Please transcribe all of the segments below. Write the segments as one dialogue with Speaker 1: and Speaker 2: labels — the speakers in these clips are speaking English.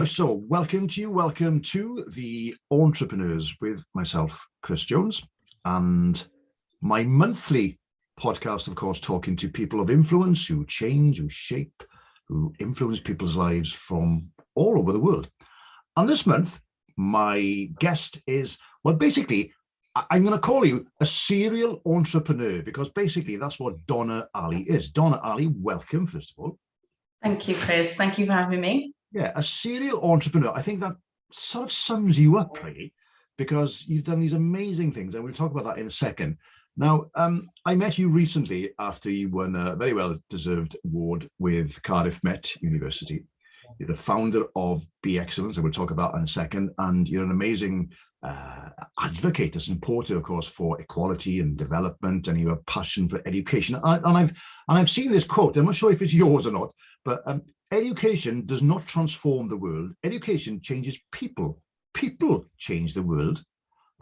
Speaker 1: So welcome to the Entrepreneurs with myself, Chris Jones, and my monthly podcast, of course, talking to people of influence who change, who shape, who influence people's lives from all over the world. And this month, my guest is, well, basically, I'm going to call you a serial entrepreneur because basically that's what Donna Ali is. Donna Ali, welcome, first of all.
Speaker 2: Thank you, Chris. Thank you for having me.
Speaker 1: Yeah, a serial entrepreneur. I think that sort of sums you up, really, because you've done these amazing things, and we'll talk about that in a second. Now, I met you recently after you won a very well-deserved award with Cardiff Met University. You're the founder of Be Excellence, and we'll talk about that in a second, and you're an amazing advocate, a supporter, of course, for equality and development, and you have a passion for education. And I've seen this quote. I'm not sure if it's yours or not, but education does not transform the world. Education changes people. People change the world.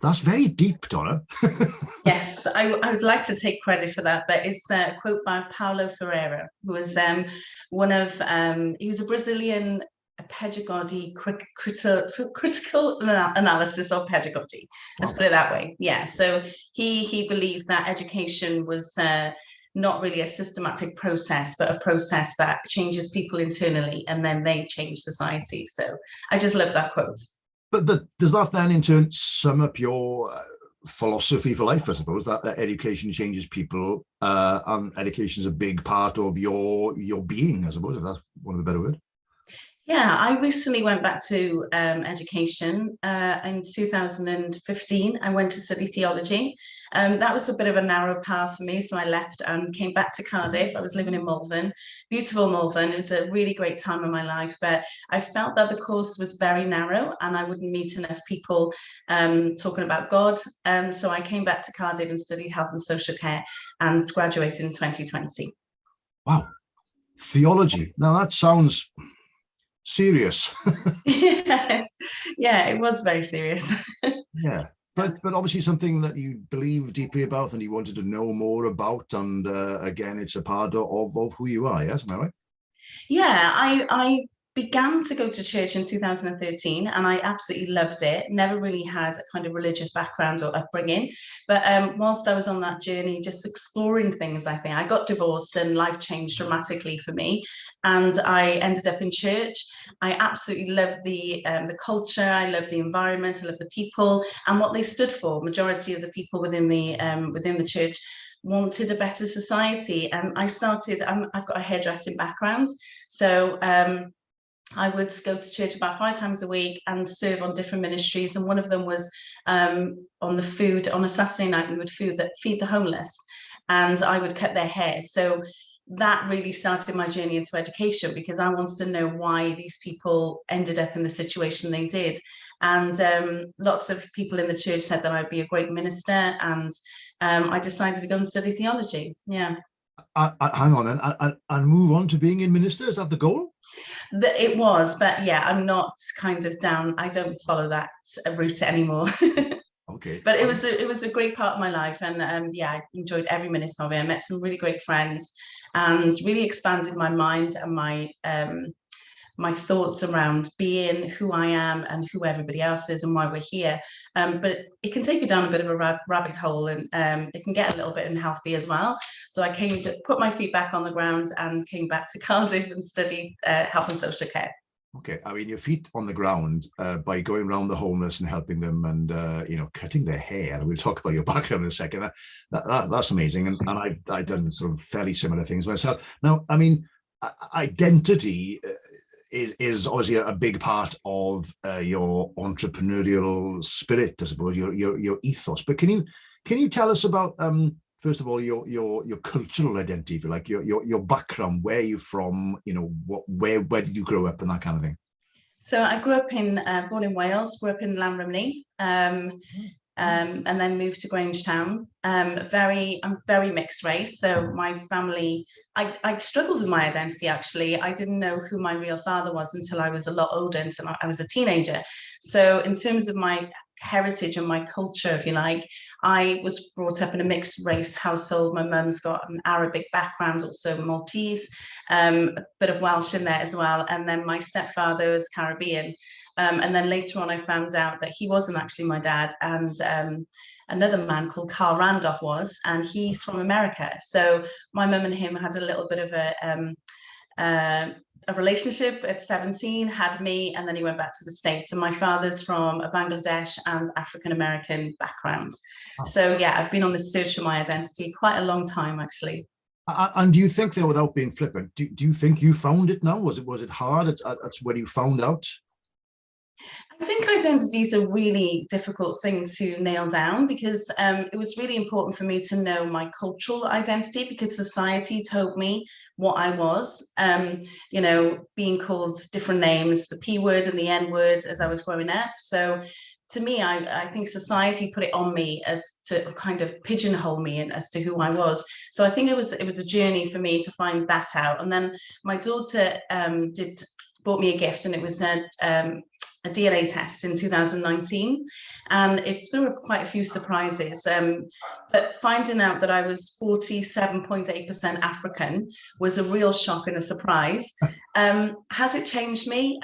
Speaker 1: That's very deep, Donna.
Speaker 2: Yes, I would like to take credit for that, but it's a quote by Paulo Ferreira, who was he was a Brazilian pedagogy, critical analysis of pedagogy. Let's put it that way. Yeah, so he believed that education was not really a systematic process, but a process that changes people internally and then they change society. So I just love that quote.
Speaker 1: But does that then in turn sum up your philosophy for life, I suppose, that education changes people and education is a big part of your being, I suppose, if that's one of the better words?
Speaker 2: Yeah, I recently went back to education in 2015. I went to study theology. That was a bit of a narrow path for me, so I left and came back to Cardiff. I was living in Malvern, beautiful Malvern. It was a really great time in my life, but I felt that the course was very narrow and I wouldn't meet enough people talking about God. So I came back to Cardiff and studied health and social care and graduated in 2020.
Speaker 1: Wow, theology. Now that sounds serious.
Speaker 2: Yes. Yeah, it was very serious.
Speaker 1: Yeah, but obviously something that you believe deeply about and you wanted to know more about, and again, it's a part of who you are. Yes, am I right?
Speaker 2: Yeah, I began to go to church in 2013 and I absolutely loved it. Never really had a kind of religious background or upbringing. But whilst I was on that journey, just exploring things, I think I got divorced and life changed dramatically for me. And I ended up in church. I absolutely love the culture. I love the environment. I love the people and what they stood for. Majority of the people within the church wanted a better society. And I started, I've got a hairdressing background. So I would go to church about 5 times a week and serve on different ministries. And one of them was on a Saturday night, we would feed the homeless and I would cut their hair. So that really started my journey into education because I wanted to know why these people ended up in the situation they did. And lots of people in the church said that I'd be a great minister, and I decided to go and study theology. Yeah.
Speaker 1: Hang on then, and move on to being in minister. Is that the goal?
Speaker 2: It was, but yeah, I'm not kind of down. I don't follow that route anymore.
Speaker 1: Okay.
Speaker 2: But it was a great part of my life, and yeah, I enjoyed every minute of it. I met some really great friends, and really expanded my mind and my thoughts around being who I am and who everybody else is and why we're here. But it can take you down a bit of a rabbit hole, and it can get a little bit unhealthy as well. So I came to put my feet back on the ground and came back to Cardiff and studied health and social care.
Speaker 1: Okay, I mean, your feet on the ground by going around the homeless and helping them and, cutting their hair. And we'll talk about your background in a second. That's amazing. And I've done sort of fairly similar things myself. Now, I mean, identity is obviously a big part of your entrepreneurial spirit, I suppose, your ethos. But can you tell us about first of all your cultural identity, if you like, your background, where you're from, where did you grow up and that kind of thing?
Speaker 2: So I grew up born in Wales, grew up in Llanrymney, and then moved to Grangetown. I'm very mixed race. So my family, I struggled with my identity, actually. I didn't know who my real father was until I was a lot older, until I was a teenager. So in terms of my heritage and my culture, if you like. I was brought up in a mixed race household. My mum's got an Arabic background, also Maltese, a bit of Welsh in there as well. And then my stepfather was Caribbean. And then later on, I found out that he wasn't actually my dad. And another man called Carl Randolph was, and he's from America. So my mum and him had a little bit of a relationship at 17, had me, and then he went back to the States. And my father's from a Bangladesh and African-American background. So yeah, I've been on this search for my identity quite a long time, actually.
Speaker 1: And do you think, though, without being flippant, do you think you found it now? Was it hard? That's when you found out?
Speaker 2: I think identity is a really difficult thing to nail down, because it was really important for me to know my cultural identity, because society told me what I was, you know, being called different names, the P word and the N word as I was growing up. So to me, I think society put it on me as to kind of pigeonhole me in, as to who I was. So I think it was a journey for me to find that out. And then my daughter bought me a gift, and it was a DNA test in 2019, and it threw up quite a few surprises. But finding out that I was 47.8% African was a real shock and a surprise. Has it changed me?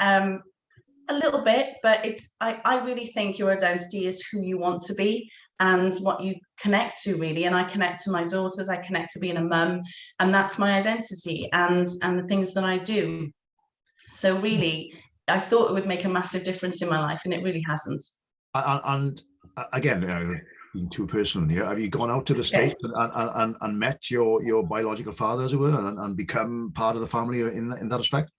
Speaker 2: A little bit, but I really think your identity is who you want to be and what you connect to, really. And I connect to my daughters, I connect to being a mum, and that's my identity and the things that I do. So really, I thought it would make a massive difference in my life, and it really hasn't.
Speaker 1: And again, being too personal here, have you gone out to the States and met your biological father, as it were, and become part of the family in that respect?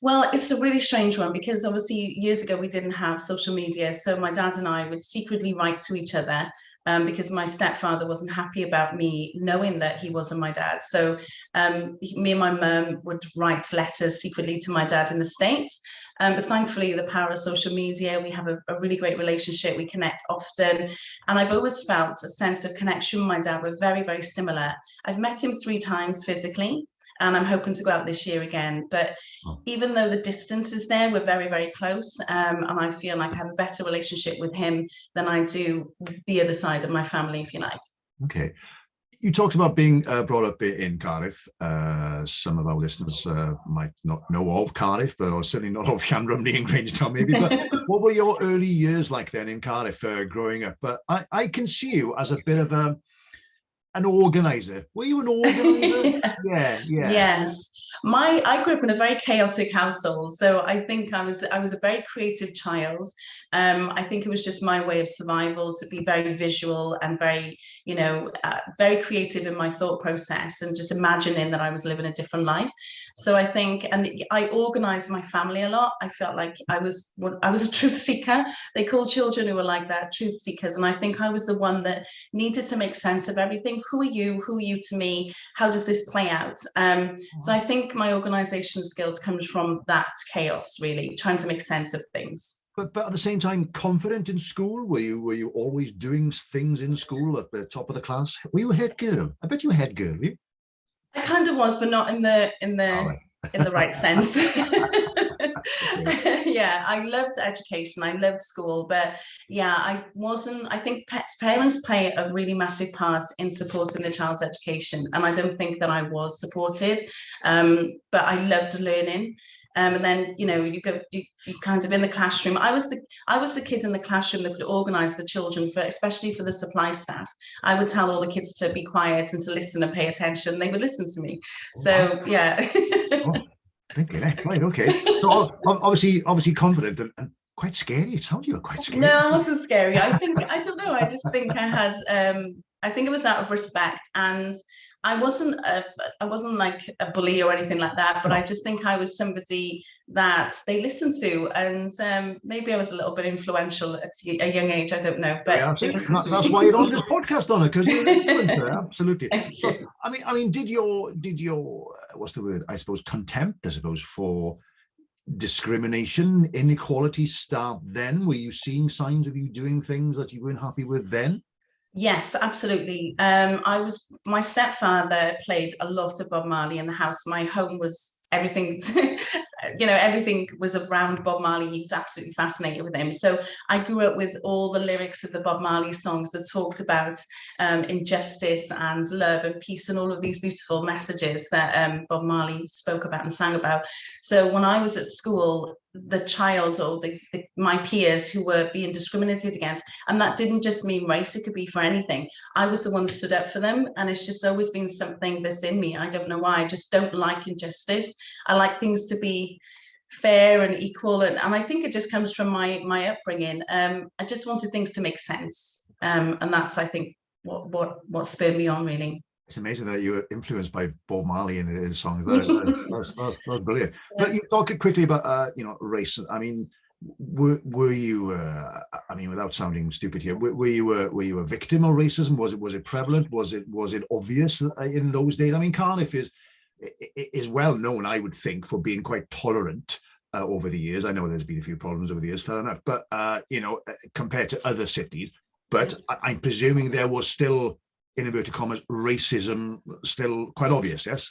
Speaker 2: Well, it's a really strange one, because obviously years ago we didn't have social media. So my dad and I would secretly write to each other, because my stepfather wasn't happy about me knowing that he wasn't my dad. So me and my mum would write letters secretly to my dad in the States. But thankfully, the power of social media, we have a really great relationship. We connect often. And I've always felt a sense of connection with my dad. We're very, very similar. I've met him 3 times physically, and I'm hoping to go out this year again. But even though the distance is there, we're very, very close. And I feel like I have a better relationship with him than I do the other side of my family, if you like.
Speaker 1: Okay. You talked about being brought up in Cardiff. Some of our listeners might not know of Cardiff, but certainly not of Llanrumney and Grangetown, maybe. But what were your early years like then in Cardiff, growing up? But I can see you as a bit of an organizer. Were you an organizer? Yeah.
Speaker 2: Yes. I grew up in a very chaotic household, so I think I was a very creative child. I think it was just my way of survival to be very visual and very, very creative in my thought process, and just imagining that I was living a different life. So I think, and I organized my family a lot. I felt like I was a truth seeker. They call children who are like that truth seekers, and I think I was the one that needed to make sense of everything. Who are you? Who are you to me? How does this play out? So I think my organization skills comes from that chaos, really, trying to make sense of things.
Speaker 1: But at the same time, confident in school? Were you always doing things in school at the top of the class? Were you a head girl? I bet you were a head girl, were you?
Speaker 2: I kind of was, but not in the right sense. Yeah, I loved education, I loved school, but yeah, I wasn't. I think parents play a really massive part in supporting the child's education, and I don't think that I was supported. But I loved learning. And then you kind of in the classroom. I was the kid in the classroom that could organise the children, especially for the supply staff. I would tell all the kids to be quiet and to listen and pay attention. They would listen to me. So yeah.
Speaker 1: Right, okay. So obviously confident and quite scary. It sounds you were quite scary.
Speaker 2: No, I wasn't scary. I don't know. I just think I had. I think it was out of respect, and I wasn't like a bully or anything like that. But I just think I was somebody that they listened to, and maybe I was a little bit influential at a young age. I don't know, but
Speaker 1: yeah,
Speaker 2: that's
Speaker 1: why you're on this podcast, Donna, because you're an influencer. Absolutely.
Speaker 2: So,
Speaker 1: I mean, did your what's the word? I suppose contempt, I suppose, for discrimination, inequality start then? Were you seeing signs of you doing things that you weren't happy with then?
Speaker 2: Yes, absolutely. My stepfather played a lot of Bob Marley in the house. My home was everything you know, everything was around Bob Marley. He was absolutely fascinated with him. So I grew up with all the lyrics of the Bob Marley songs that talked about injustice and love and peace and all of these beautiful messages that Bob Marley spoke about and sang about. So when I was at school, the child or my peers who were being discriminated against, and that didn't just mean race, it could be for anything, I was the one that stood up for them. And it's just always been something that's in me. I don't know why. I just don't like injustice. I like things to be fair and equal, and I think it just comes from my upbringing. I just wanted things to make sense, and that's, I think, what spurred me on, really.
Speaker 1: It's amazing that you were influenced by Bob Marley in his songs. That's brilliant. Yeah. But you talk quickly about you know, race. I mean, were you? I mean, without sounding stupid here, were you a victim of racism? Was it prevalent? Was it obvious in those days? I mean, Cardiff is well known, I would think, for being quite tolerant over the years. I know there's been a few problems over the years, fair enough. But you know, compared to other cities, but I'm presuming there was still, in inverted commas, racism still quite obvious, yes?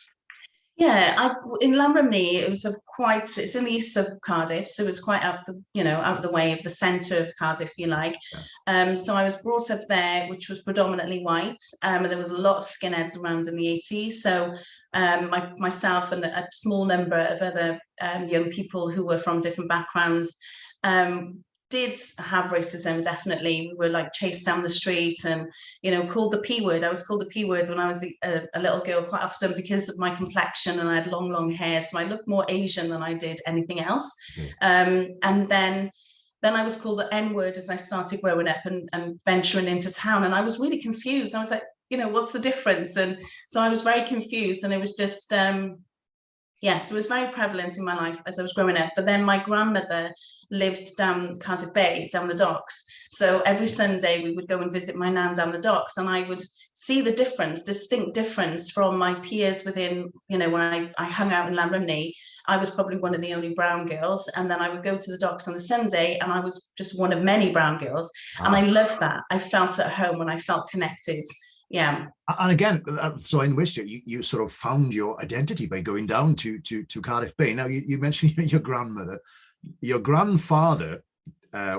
Speaker 2: Yeah, in Lamramney, it was it's in the east of Cardiff, so it was quite out the way of the centre of Cardiff, if you like. Yeah. So I was brought up there, which was predominantly white, and there was a lot of skinheads around in the 80s. So myself and a small number of other young people who were from different backgrounds did have racism, definitely. We were like chased down the street and, you know, called the P word. I was called the P word when I was a little girl quite often because of my complexion, and I had long hair. So I looked more Asian than I did anything else. Mm. And then I was called the N word as I started growing up and venturing into town. And I was really confused. I was like, you know, what's the difference? And so I was very confused, and it was just, yes, it was very prevalent in my life as I was growing up. But then my grandmother lived down Cardiff Bay, down the docks. So every Sunday we would go and visit my nan down the docks, and I would see the difference, distinct difference from my peers within, you know, when I hung out in Lamramney, I was probably one of the only brown girls. And then I would go to the docks on a Sunday and I was just one of many brown girls. Wow. And I loved that. I felt at home and I felt connected. Yeah.
Speaker 1: And again, so in Worcester, you sort of found your identity by going down to Cardiff Bay. Now, you mentioned your grandmother. Your grandfather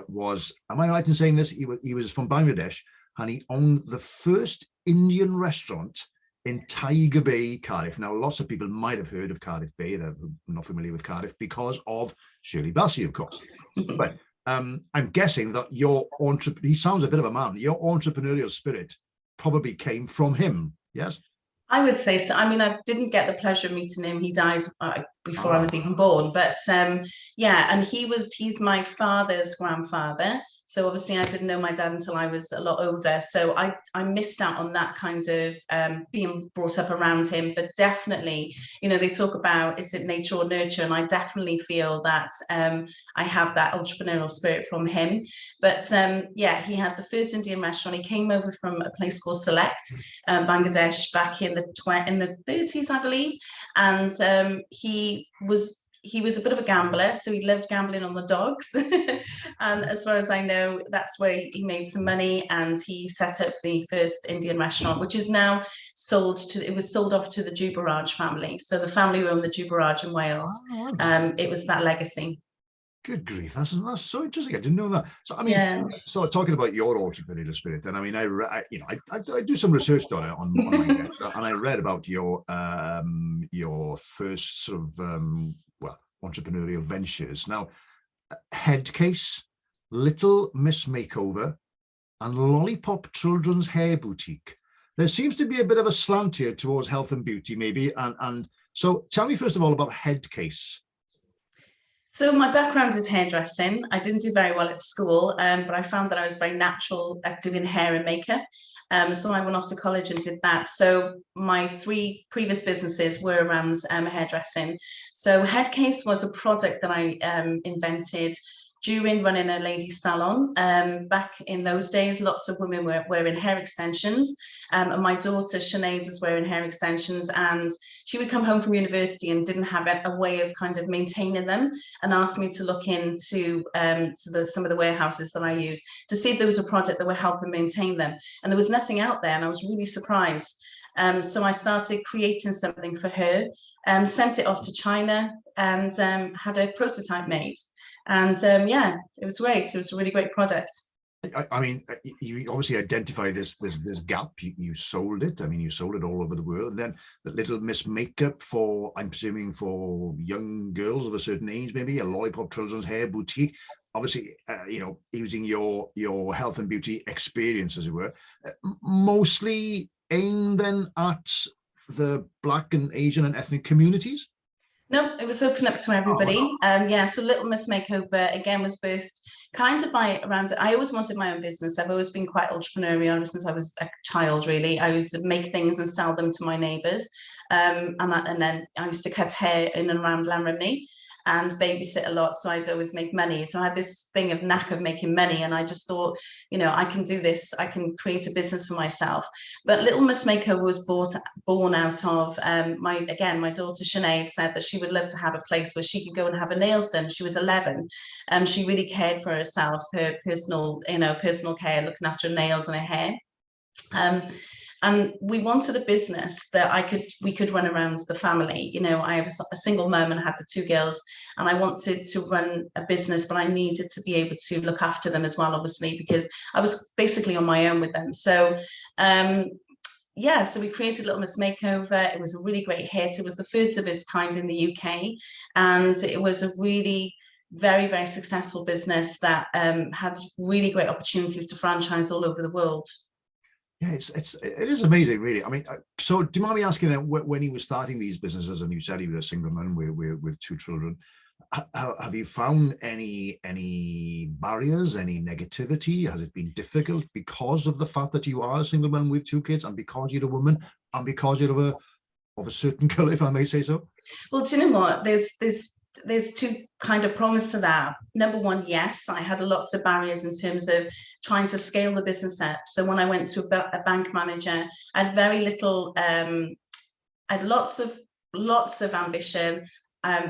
Speaker 1: was, am I right in saying this? He was from Bangladesh, and he owned the first Indian restaurant in Tiger Bay, Cardiff. Now, lots of people might have heard of Cardiff Bay. They're not familiar with Cardiff because of Shirley Bassey, of course. But I'm guessing that he sounds a bit of a man. Your entrepreneurial spirit probably came from him, yes?
Speaker 2: I would say so. I mean, I didn't get the pleasure of meeting him. He died before I was even born. But yeah, and he's my father's grandfather. So obviously I didn't know my dad until I was a lot older. So I missed out on that kind of being brought up around him. But definitely, you know, they talk about, is it nature or nurture? And I definitely feel that I have that entrepreneurial spirit from him. But yeah, he had the first Indian restaurant. He came over from a place called Select, Bangladesh, back in the 30s, I believe. And he was a bit of a gambler, so he loved gambling on the dogs. And as far as I know, that's where he made some money, and he set up the first Indian restaurant, which is now it was sold off to the Jubaraj family. So the family who owned the Jubaraj in Wales. It was that legacy.
Speaker 1: Good grief, that's so interesting. I didn't know that. So I mean, yeah. So talking about your entrepreneurial spirit, then I mean, I do some research on it on my desk, and I read about your first sort of entrepreneurial ventures. Now, Headcase, Little Miss Makeover, and Lollipop Children's Hair Boutique. There seems to be a bit of a slant here towards health and beauty, maybe. And so, tell me first of all about Headcase.
Speaker 2: So my background is hairdressing. I didn't do very well at school, but I found that I was very natural at doing hair and makeup. So I went off to college and did that. So my 3 previous businesses were around hairdressing. So Headcase was a product that I invented during running a ladies' salon. Back in those days, lots of women were wearing hair extensions. And my daughter, Sinead, was wearing hair extensions, and she would come home from university and didn't have a way of kind of maintaining them, and asked me to look into some of the warehouses that I use to see if there was a product that would help her maintain them. And there was nothing out there, and I was really surprised. So I started creating something for her, sent it off to China, and had a prototype made. And yeah, it was great. It was a really great product.
Speaker 1: I mean, you obviously identify this gap. You sold it. I mean, you sold it all over the world. And then the Little Miss Makeup for, I'm presuming, for young girls of a certain age, maybe a Lollipop Children's Hair Boutique. Obviously, you know, using your health and beauty experience, as it were, mostly aimed then at the Black and Asian and ethnic communities.
Speaker 2: No, it was open up to everybody. Yeah, so Little Miss Makeover again was birthed kind of by around. I always wanted my own business. I've always been quite entrepreneurial ever since I was a child. Really, I used to make things and sell them to my neighbours, and then I used to cut hair in and around Llanrymney and babysit a lot. So I'd always make money. So I had this thing of knack of making money, and I just thought, you know, I can do this. I can create a business for myself. But Little Miss Makeover was born out of my daughter Sinead said that she would love to have a place where she could go and have her nails done. She was 11. She really cared for herself, her personal care, looking after her nails and her hair. And we wanted a business that we could run around the family. You know, I was a single mum and had the two girls, and I wanted to run a business, but I needed to be able to look after them as well, obviously, because I was basically on my own with them. So yeah, so we created Little Miss Makeover. It was a really great hit. It was the first of its kind in the UK, and it was a really very, very successful business that had really great opportunities to franchise all over the world.
Speaker 1: Yeah, it is amazing, really. I mean, so do you mind me asking then, when he was starting these businesses, and you said he was a single man with two children, have you found any barriers, any negativity? Has it been difficult because of the fact that you are a single man with two kids, and because you're a woman, and because you're of a certain colour, if I may say so?
Speaker 2: Well, do you know what? There's two kind of prongs to that. Number one, yes, I had lots of barriers in terms of trying to scale the business up. So when I went to a bank manager, I had very little. I had lots of ambition.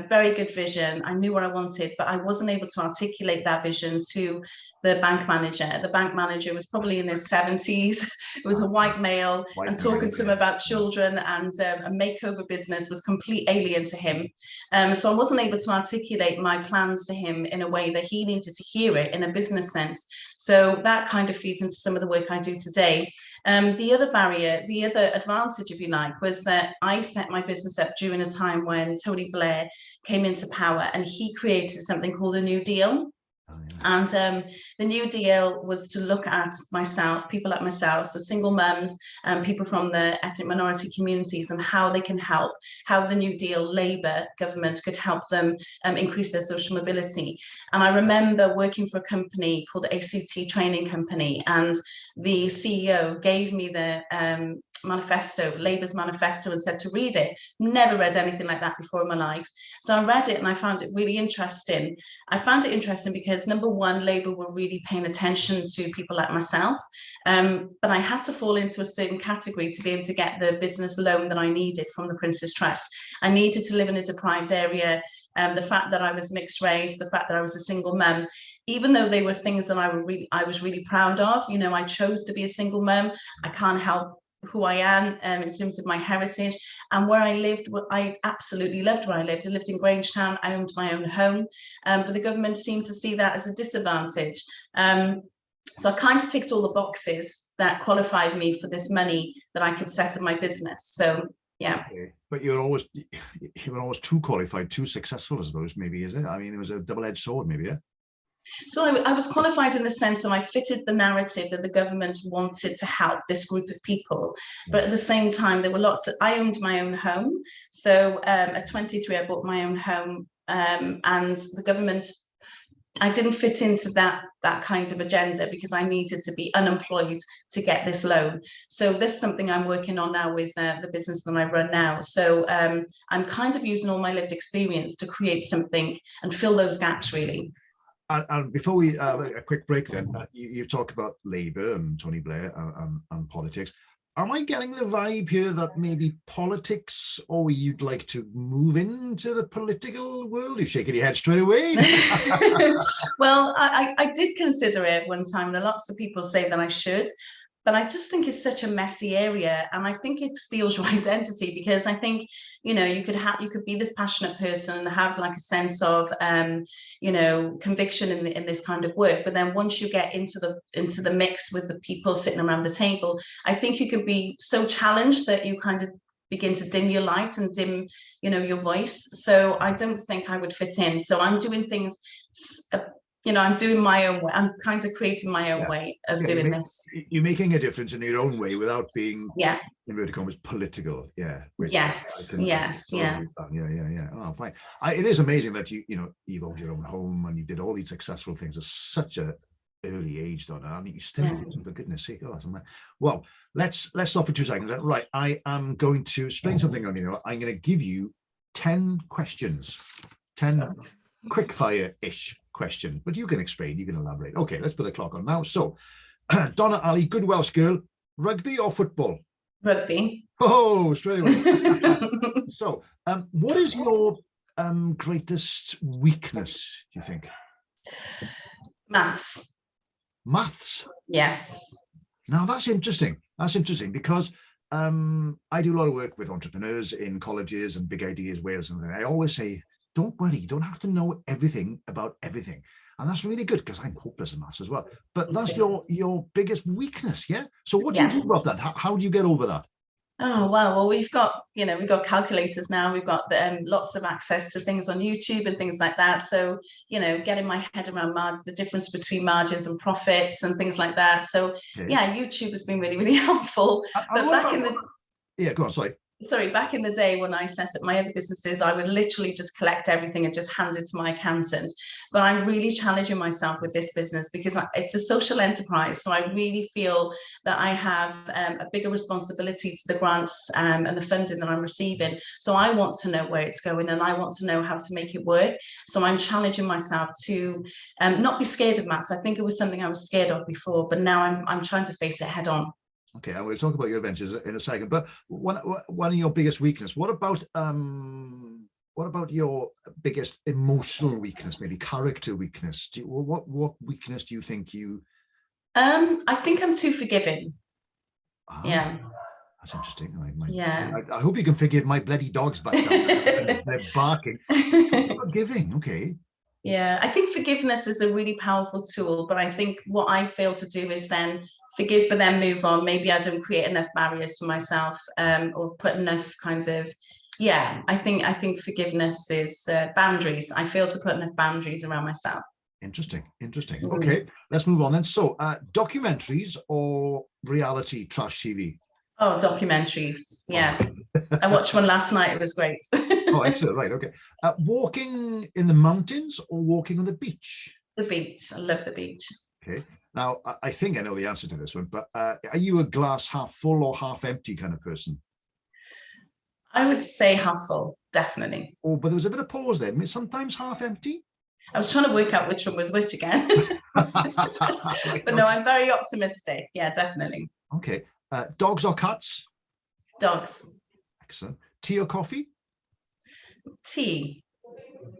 Speaker 2: Very good vision. I knew what I wanted, but I wasn't able to articulate that vision to the bank manager. The bank manager was probably in his 70s. It was a white male, and talking to him about children and a makeover business was complete alien to him. So I wasn't able to articulate my plans to him in a way that he needed to hear it in a business sense. So that kind of feeds into some of the work I do today. The other barrier, the other advantage, if you like, was that I set my business up during a time when Tony Blair came into power, and he created something called the New Deal. And the New Deal was to look at people like myself, so single mums, people from the ethnic minority communities, and how they can help, how the New Deal Labour government could help them increase their social mobility. And I remember working for a company called ACT Training Company, and the CEO gave me the manifesto, Labour's manifesto, and said to read it. Never read anything like that before in my life. So I read it and I found it really interesting. I found it interesting because, number one, Labour were really paying attention to people like myself, but I had to fall into a certain category to be able to get the business loan that I needed from the Prince's Trust. I needed to live in a deprived area. The fact that I was mixed race, the fact that I was a single mum, even though they were things that I was really proud of. You know, I chose to be a single mum. I can't help who I am in terms of my heritage, and where I lived. I absolutely loved where I lived. I lived in Grangetown. I owned my own home, but the government seemed to see that as a disadvantage. So I kind of ticked all the boxes that qualified me for this money that I could set up my business. So yeah.
Speaker 1: Okay. But you were always too qualified, too successful, I suppose, maybe, is it? I mean, it was a double-edged sword, maybe, yeah?
Speaker 2: So I was qualified in the sense that I fitted the narrative that the government wanted to help this group of people. But at the same time, there were I owned my own home. So at 23, I bought my own home, and the government, I didn't fit into that kind of agenda because I needed to be unemployed to get this loan. So this is something I'm working on now with the business that I run now. So I'm kind of using all my lived experience to create something and fill those gaps, really.
Speaker 1: And before we a quick break, then you've talked about Labour and Tony Blair and politics. Am I getting the vibe here that maybe politics, or you'd like to move into the political world? You're shaking your head straight away.
Speaker 2: Well, I did consider it one time, and lots of people say that I should. but I just think it's such a messy area, and I think it steals your identity, because I think, you know, you could be this passionate person and have like a sense of you know, conviction in this kind of work, but then once you get into the mix with the people sitting around the table, I think you can be so challenged that you kind of begin to dim your light and dim, you know, your voice. So I don't think I would fit in. So I'm doing things, you know, I'm doing my own way. I'm kind of creating my own way of doing this.
Speaker 1: You're making a difference in your own way without being,
Speaker 2: yeah,
Speaker 1: inverted commas, political. Yeah. Which
Speaker 2: yes, yes, yeah.
Speaker 1: Yeah. Oh, fine. It is amazing that you've owned your own home and you did all these successful things at such a early age, Donna. I mean, you still do, for goodness sake. Oh, well, let's stop for 2 seconds. Right, I am going to explain something on you. I'm going to give you 10 questions, 10 quick fire-ish questions, but you can explain, you can elaborate. Okay, let's put the clock on now. So, Donna Ali, good Welsh girl, rugby or football?
Speaker 2: Rugby.
Speaker 1: Oh, straight away. So, what is your greatest weakness, do you think?
Speaker 2: Maths.
Speaker 1: Maths?
Speaker 2: Yes.
Speaker 1: Now, that's interesting. That's interesting because I do a lot of work with entrepreneurs in colleges and big ideas, Wales, and I always say, don't worry, you don't have to know everything about everything. And that's really good because I'm hopeless in maths as well. But that's your biggest weakness, yeah? So what do you do about that? How do you get over that?
Speaker 2: Oh, wow. Well, we've got calculators now. We've got lots of access to things on YouTube and things like that. So, getting my head around the difference between margins and profits and things like that. So, yeah, YouTube has been really, really helpful. But back in the...
Speaker 1: Yeah, go on, sorry.
Speaker 2: Sorry, back in the day when I set up my other businesses, I would literally just collect everything and just hand it to my accountant. But I'm really challenging myself with this business because it's a social enterprise. So I really feel that I have a bigger responsibility to the grants and the funding that I'm receiving. So I want to know where it's going and I want to know how to make it work. So I'm challenging myself to not be scared of maths. I think it was something I was scared of before, but now I'm trying to face it head on.
Speaker 1: Okay, and we'll talk about your adventures in a second. But one of your biggest weakness. What about your biggest emotional weakness? Maybe character weakness. What weakness do you think you?
Speaker 2: I think I'm too forgiving. Yeah.
Speaker 1: That's interesting.
Speaker 2: I
Speaker 1: hope you can forgive my bloody dogs back there. They're barking. Forgiving. Okay.
Speaker 2: Yeah, I think forgiveness is a really powerful tool, but I think what I fail to do is then forgive, but then move on. Maybe I don't create enough barriers for myself, or put enough kind of, I think forgiveness is boundaries. I fail to put enough boundaries around myself.
Speaker 1: Interesting. Okay, let's move on then. So, documentaries or reality trash TV?
Speaker 2: Oh, documentaries. Yeah. I watched one last night. It was great.
Speaker 1: Oh, excellent. Right. Okay. Walking in the mountains or walking on the beach?
Speaker 2: The beach. I love the beach.
Speaker 1: Okay. Now, I think I know the answer to this one, but are you a glass half full or half empty kind of person?
Speaker 2: I would say half full, definitely.
Speaker 1: Oh, but there was a bit of pause there. Sometimes half empty.
Speaker 2: I was trying to work out which one was which again. But no, I'm very optimistic. Yeah, definitely.
Speaker 1: Okay. Dogs or cats?
Speaker 2: Dogs.
Speaker 1: Excellent. Tea or coffee?
Speaker 2: Tea.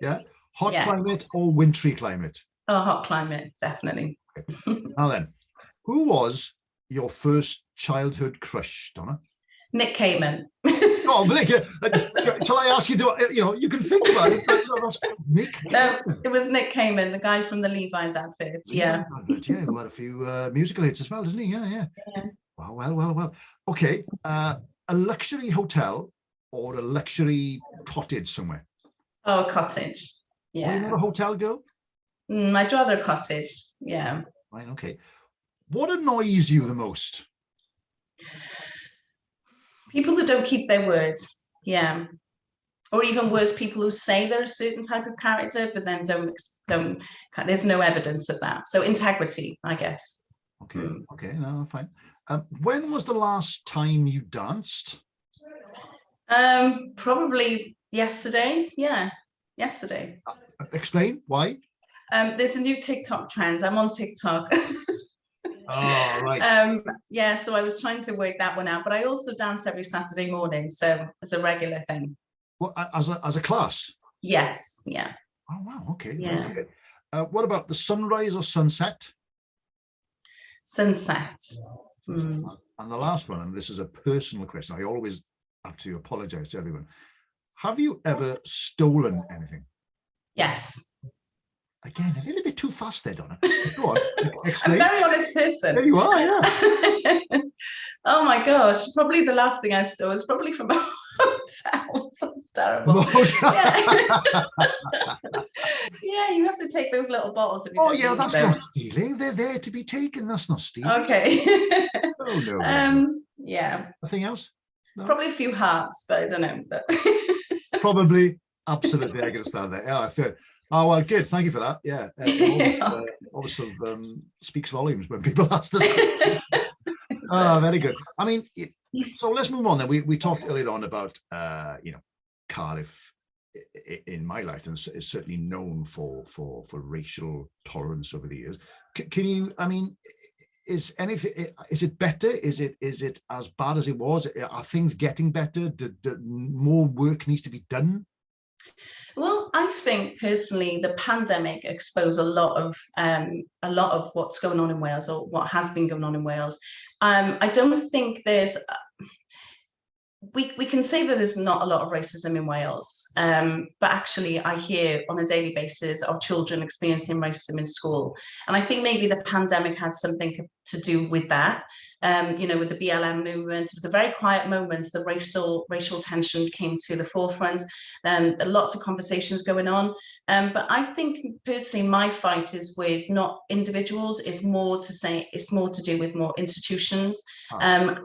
Speaker 1: Yeah. Hot climate or wintry climate?
Speaker 2: Oh, hot climate, definitely.
Speaker 1: Now then, who was your first childhood crush, Donna?
Speaker 2: Nick Cayman.
Speaker 1: Oh, Nick, shall I ask you to, you can think about it. Nick?
Speaker 2: No, it was Nick Cayman, the guy from the Levi's advert. Yeah.
Speaker 1: Yeah, who had a few musical hits as well, didn't he? Yeah. Well. Okay, a luxury hotel or a luxury cottage somewhere?
Speaker 2: Oh, cottage. Yeah.
Speaker 1: Are you not a hotel girl?
Speaker 2: I'd rather a cottage. Yeah.
Speaker 1: Right. Okay. What annoys you the most?
Speaker 2: People who don't keep their words. Yeah. Or even worse, people who say they're a certain type of character, but then don't. There's no evidence of that. So integrity, I guess.
Speaker 1: Okay. Okay. No, fine. When was the last time you danced?
Speaker 2: Probably yesterday. Yeah, yesterday.
Speaker 1: Explain why.
Speaker 2: There's a new TikTok trend. I'm on TikTok.
Speaker 1: Oh, right.
Speaker 2: Yeah, so I was trying to work that one out, but I also dance every Saturday morning, so it's a regular thing.
Speaker 1: Well, as a class?
Speaker 2: Yes. Yeah.
Speaker 1: Oh, wow. Okay.
Speaker 2: Yeah.
Speaker 1: Okay. What about the sunrise or sunset?
Speaker 2: Sunset. Mm.
Speaker 1: And the last one, and this is a personal question, I always have to apologize to everyone. Have you ever stolen anything?
Speaker 2: Yes.
Speaker 1: Again, a little bit too fast there, Donna. Go on,
Speaker 2: I'm
Speaker 1: explain.
Speaker 2: a very honest person.
Speaker 1: There you are, yeah.
Speaker 2: Oh my gosh, probably the last thing I stole was probably from a hotel. Sounds terrible. Yeah, you have to take those little bottles if you don't use
Speaker 1: that's
Speaker 2: them.
Speaker 1: not stealing. They're there to be taken. That's not stealing.
Speaker 2: Okay.
Speaker 1: Oh, no.
Speaker 2: Yeah.
Speaker 1: Nothing else? No?
Speaker 2: Probably a few hearts, but I don't know. But
Speaker 1: Probably, absolutely, I can understand that. Yeah, I feel. Oh, well, good. Thank you for that. Yeah, it always sort of speaks volumes when people ask this. Oh, very good. I mean, so let's move on then. We talked earlier on about, Cardiff in my life is certainly known for racial tolerance over the years. Can you, I mean, is it better? Is it as bad as it was? Are things getting better? Do more work needs to be done?
Speaker 2: Well, I think personally, the pandemic exposed a lot of what's going on in Wales, or what has been going on in Wales. I don't think there's. We can say that there's not a lot of racism in Wales, but actually I hear on a daily basis of children experiencing racism in school. And I think maybe the pandemic had something to do with that. With the BLM movement, it was a very quiet moment. The racial tension came to the forefront. Lots of conversations going on. But I think personally, my fight is with not individuals. It's more to do with more institutions. And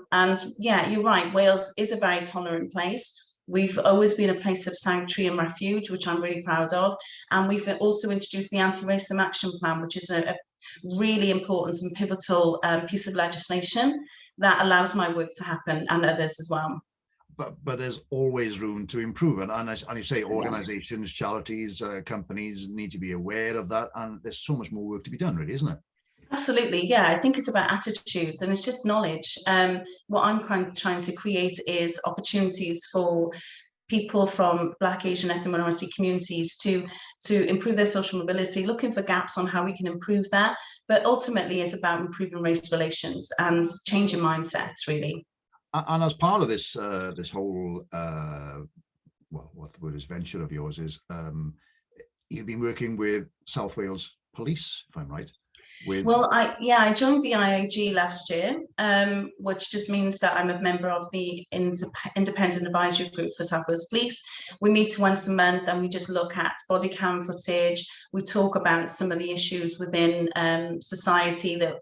Speaker 2: yeah, you're right. Wales is a very tolerant place. We've always been a place of sanctuary and refuge, which I'm really proud of. And we've also introduced the Anti-Racism Action Plan, which is a really important and pivotal piece of legislation that allows my work to happen, and others as well.
Speaker 1: But there's always room to improve. And you say organizations, charities, companies need to be aware of that. And there's so much more work to be done, really, isn't it?
Speaker 2: Absolutely, yeah. I think it's about attitudes, and it's just knowledge. What I'm trying to create is opportunities for people from Black, Asian, ethnic minority communities to improve their social mobility, looking for gaps on how we can improve that. But ultimately, it's about improving race relations and changing mindsets, really.
Speaker 1: And as part of this this whole what the word is, venture of yours is, you've been working with South Wales Police, if I'm right.
Speaker 2: Well, I joined the IAG last year, which just means that I'm a member of the independent advisory group for South Wales Police. We meet once a month and we just look at body cam footage. We talk about some of the issues within society that,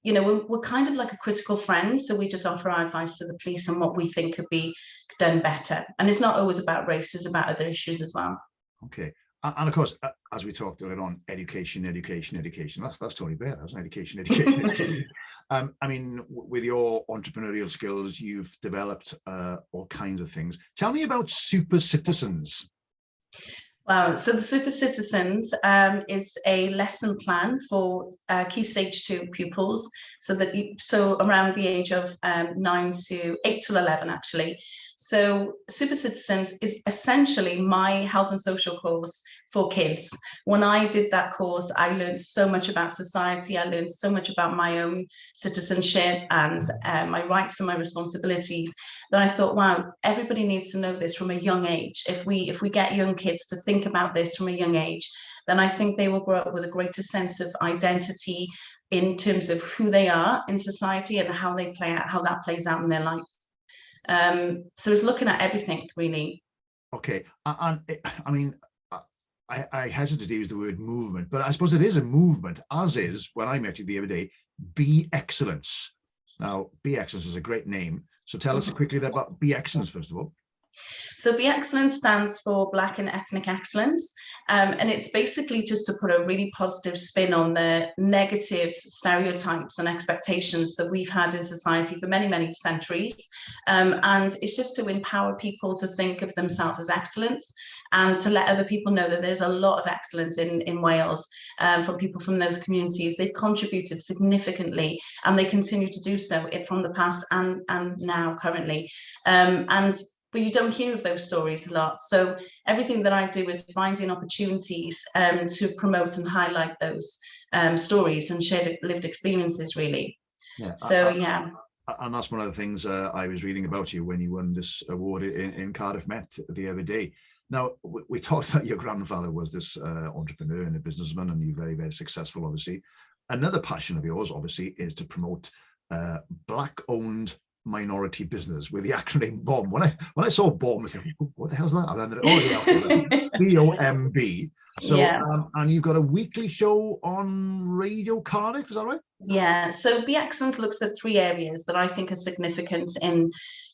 Speaker 2: we're kind of like a critical friend. So we just offer our advice to the police on what we think could be done better. And it's not always about race, it's about other issues as well.
Speaker 1: Okay. And of course, as we talked earlier on, education. That's Tony Blair. That's an education. I mean, with your entrepreneurial skills, you've developed all kinds of things. Tell me about Super Citizens.
Speaker 2: Wow. So the Super Citizens is a lesson plan for Key Stage 2 pupils, so around the age of 8 till 11, actually. So Super Citizens is essentially my health and social course for kids. When I did that course, I learned so much about society. I learned so much about my own citizenship and my rights and my responsibilities, that I thought, wow, everybody needs to know this from a young age. If we get young kids to think about this from a young age, then I think they will grow up with a greater sense of identity in terms of who they are in society and how that plays out in their life. So it's looking at everything, really.
Speaker 1: Okay, and I mean, I hesitate to use the word movement, but I suppose it is a movement, as is, when I met you the other day, Be Excellence. Now, Be Excellence is a great name. So tell us quickly about Be Excellence, first of all.
Speaker 2: So Be Excellence stands for Black and Ethnic Excellence. And it's basically just to put a really positive spin on the negative stereotypes and expectations that we've had in society for many, many centuries. And it's just to empower people to think of themselves as excellence, and to let other people know that there's a lot of excellence in Wales from people from those communities. They've contributed significantly, and they continue to do so from the past and now currently. But you don't hear of those stories a lot. So everything that I do is finding opportunities to promote and highlight those stories and shared lived experiences, really.
Speaker 1: Yeah.
Speaker 2: So yeah.
Speaker 1: And that's one of the things I was reading about you when you won this award in Cardiff Met the other day. Now, we talked about your grandfather was this entrepreneur and a businessman, and you're very, very successful, obviously. Another passion of yours, obviously, is to promote Black-owned minority business with the acronym BOMB. When I saw BOMB, I said, what the hell's that? And then, oh yeah, BOMB. So,
Speaker 2: yeah.
Speaker 1: And you've got a weekly show on Radio Cardiff, is that right?
Speaker 2: Yeah, so Be Excellence looks at 3 areas that I think are significant in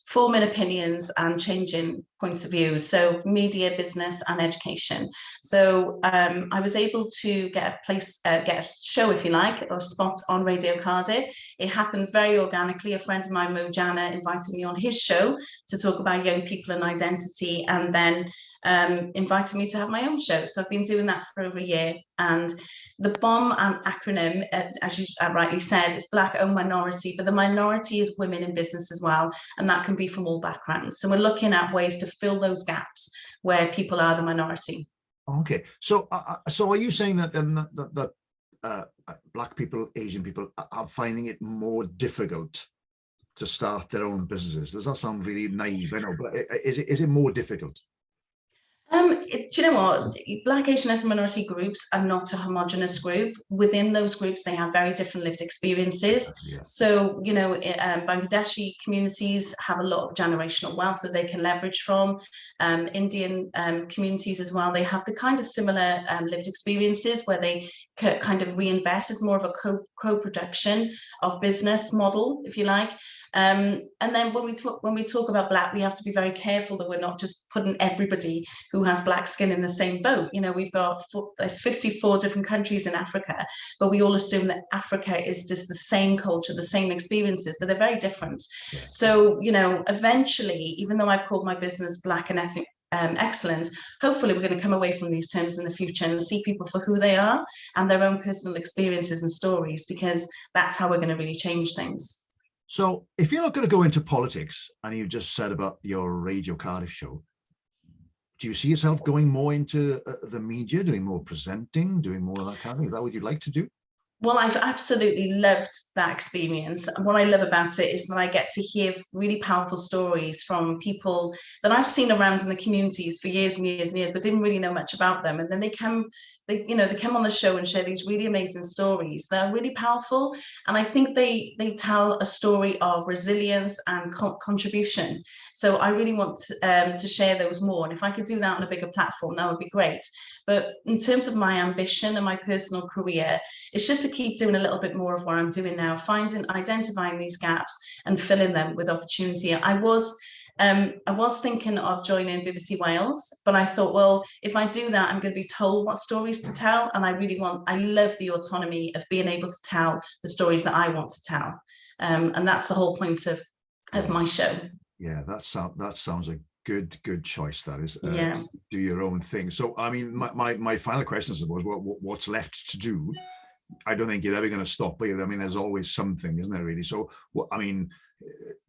Speaker 2: forming opinions and changing points of view. So media, business, and education. So I was able to get a show, if you like, or a spot on Radio Cardiff. It happened very organically. A friend of mine, Mo Jana, invited me on his show to talk about young people and identity, and then invited me to have my own show. So I've been doing that for over a year. And the BOMB acronym, as you rightly said, is Black-owned minority, but the minority is women in business as well, and that can be from all backgrounds. So we're looking at ways to fill those gaps where people are the minority.
Speaker 1: Okay, so so are you saying that Black people, Asian people are finding it more difficult to start their own businesses? Does that sound really naive? I know, but is it more difficult?
Speaker 2: Do you know what? Black, Asian, ethnic minority groups are not a homogenous group. Within those groups, they have very different lived experiences.
Speaker 1: Yeah.
Speaker 2: So, you know, Bangladeshi communities have a lot of generational wealth that they can leverage from. Indian communities as well, they have the kind of similar lived experiences where they kind of reinvest as more of a co-production of business model, if you like. And then when we talk about Black, we have to be very careful that we're not just putting everybody who has Black skin in the same boat. You know, there's 54 different countries in Africa, but we all assume that Africa is just the same culture, the same experiences, but they're very different. Yeah. So, you know, eventually, even though I've called my business Black and Ethnic Excellence, hopefully we're going to come away from these terms in the future and see people for who they are and their own personal experiences and stories, because that's how we're going to really change things.
Speaker 1: So if you're not going to go into politics, and you just said about your Radio Cardiff show, do you see yourself going more into the media, doing more presenting, doing more of that kind of thing? Is that what you'd like to do?
Speaker 2: Well, I've absolutely loved that experience. And what I love about it is that I get to hear really powerful stories from people that I've seen around in the communities for years and years and years, but didn't really know much about them. And then they come on the show and share these really amazing stories. They're really powerful. And I think they tell a story of resilience and contribution. So I really want to share those more. And if I could do that on a bigger platform, that would be great. But in terms of my ambition and my personal career, it's just to keep doing a little bit more of what I'm doing now, identifying these gaps and filling them with opportunity. I was thinking of joining BBC Wales, but I thought, well, if I do that, I'm going to be told what stories to tell. And I love the autonomy of being able to tell the stories that I want to tell. And that's the whole point of my show.
Speaker 1: Yeah, that sounds a good choice. That is,
Speaker 2: yeah.
Speaker 1: Do your own thing. So, I mean, my final question was, what's left to do? I don't think you're ever going to stop either. I mean, there's always something, isn't there, really? So, I mean,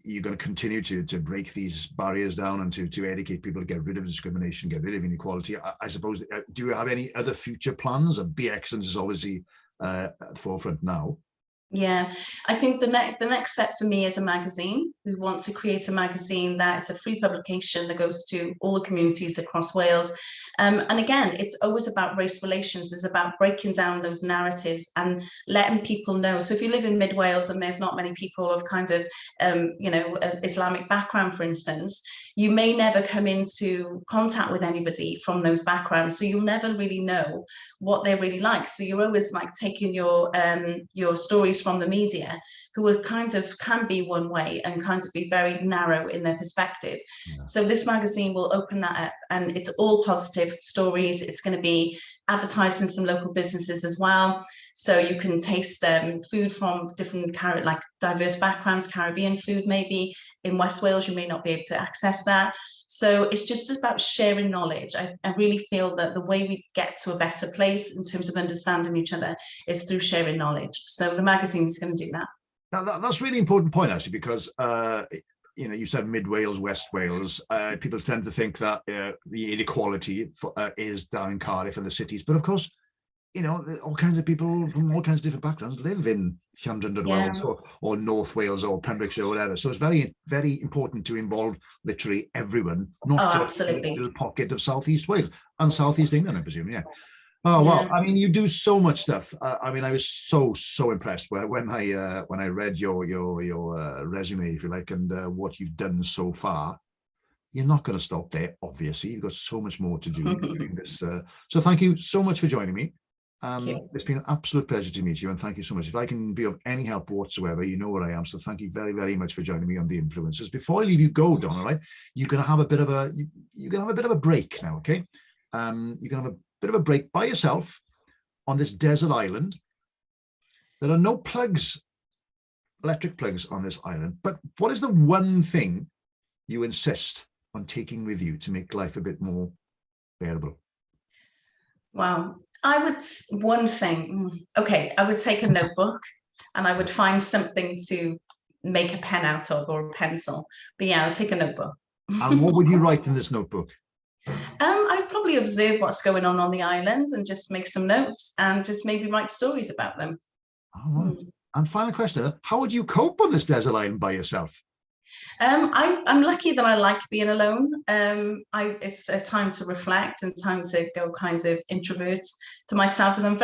Speaker 1: you're going to continue to break these barriers down and to educate people to get rid of discrimination, get rid of inequality. I suppose, do you have any other future plans? And Be Excellence is obviously at the forefront now.
Speaker 2: Yeah, I think the next step for me is a magazine. We want to create a magazine that is a free publication that goes to all the communities across Wales. And again, it's always about race relations. It's about breaking down those narratives and letting people know. So if you live in mid Wales and there's not many people of kind of, Islamic background, for instance, you may never come into contact with anybody from those backgrounds. So you'll never really know what they're really like. So you're always like taking your stories from the media, who are can be one way and kind of be very narrow in their perspective. Yeah. So this magazine will open that up, and it's all positive stories. It's going to be advertised in some local businesses as well, so you can taste food from different diverse backgrounds. Caribbean food, maybe in West Wales you may not be able to access that. So it's just about sharing knowledge. I really feel that the way we get to a better place in terms of understanding each other is through sharing knowledge. So the magazine is going to do that.
Speaker 1: Now, that's a really important point, actually, because you said mid Wales, West Wales. People tend to think that the inequality is down in Cardiff and the cities, but of course, you know, all kinds of people from all kinds of different backgrounds live in Llandrindod
Speaker 2: Yeah.
Speaker 1: Wells or North Wales or Pembrokeshire or whatever. So it's very, very important to involve literally everyone, not
Speaker 2: Oh,
Speaker 1: just a
Speaker 2: absolutely.
Speaker 1: little pocket of Southeast Wales and Southeast England, I presume. Yeah. Oh,
Speaker 2: Yeah.
Speaker 1: wow. I mean, you do so much stuff. I mean, I was so impressed when I read your resume, if you like, and what you've done so far. You're not going to stop there, obviously. You've got so much more to do. Doing this, so thank you so much for joining me. It's been an absolute pleasure to meet you, and thank you so much. If I can be of any help whatsoever, you know where I am. So thank you very, very much for joining me on The Influencers. Before I leave you go, Donna, right? You're going to have a bit of a break now, okay? You're going to have a bit of a break by yourself on this desert island. There are no plugs, electric plugs on this island. But what is the one thing you insist on taking with you to make life a bit more bearable?
Speaker 2: Wow. One thing, okay, I would take a notebook and I would find something to make a pen out of, or a pencil. But yeah, I'll take a notebook.
Speaker 1: And what would you write in this notebook?
Speaker 2: I'd probably observe what's going on the islands and just make some notes and just maybe write stories about them.
Speaker 1: Oh, and final question, how would you cope on this desert island by yourself?
Speaker 2: I'm lucky that I like being alone. It's a time to reflect and time to go kind of introvert to myself, because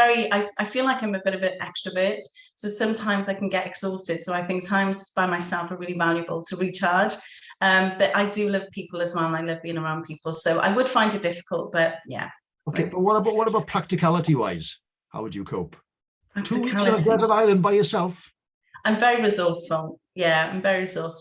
Speaker 2: I feel like I'm a bit of an extrovert. So sometimes I can get exhausted. So I think times by myself are really valuable to recharge. But I do love people as well, and I love being around people. So I would find it difficult, but yeah.
Speaker 1: Okay, but what about practicality wise? How would you cope? 2 weeks on a
Speaker 2: Practicality.
Speaker 1: desert island by yourself?
Speaker 2: I'm very resourceful. Yeah, I'm very resourceful.